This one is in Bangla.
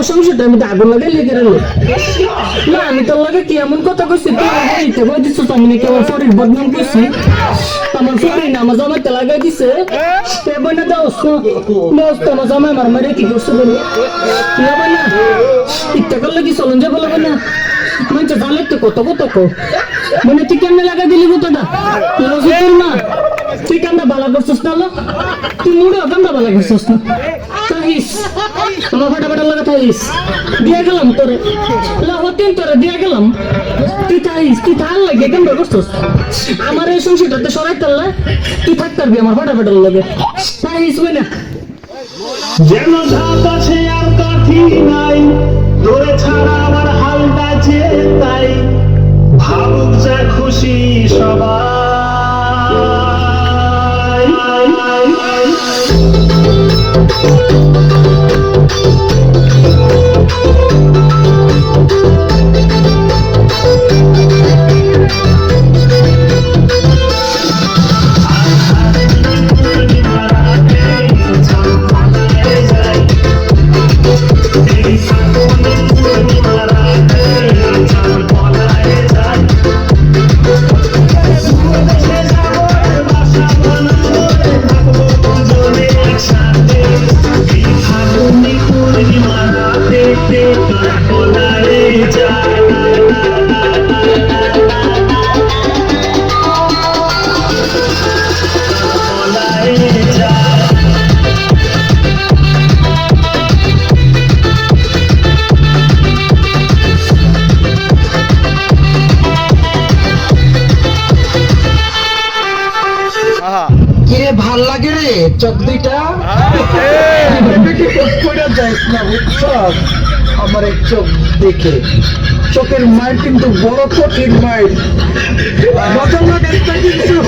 সংসারটা আমি আগুন লাগাই লেগে রাখলো না আমি তোর লাগে কি এমন কথা কইছি আমি নাকি আমার শরীর বদনাম করছি আমার শরীর আমার জামাইতে লাগাই দিছে না দোস্ত আমার জামাই আমার মারে কি করছে বলে না ইত্যা করলে কি চলন যাবো লাগে না মানুষ জানলে তো কত কত মানে তুই কেমনে লাগাই দিলি কতটা না তুই কান্দা বালা করছিস না তুই মুড়ে কান্দা বালা করছিস না আমার ফাটাফাটা লাগা থাইস দিয়া গেলাম তোরে হতেন তোরে দিয়া গেলাম তুই থাইস তুই থাল লাগে কেমন করছিস আমার এই সংসারটাতে সরাই তাল্লা তুই থাক পারবি আমার ফাটাফাটার লাগে থাইস না যেন ঝাঁক আছে আর কাঠি নাই তোরে ছাড়া আমার হালটা যে তাই ভাবুক যা খুশি সবাই ভাল লাগে রে চোখ দুইটা আমার এক চোখ দেখে চোখের মাইল কিন্তু বড় কঠিন মাইল কিন্তু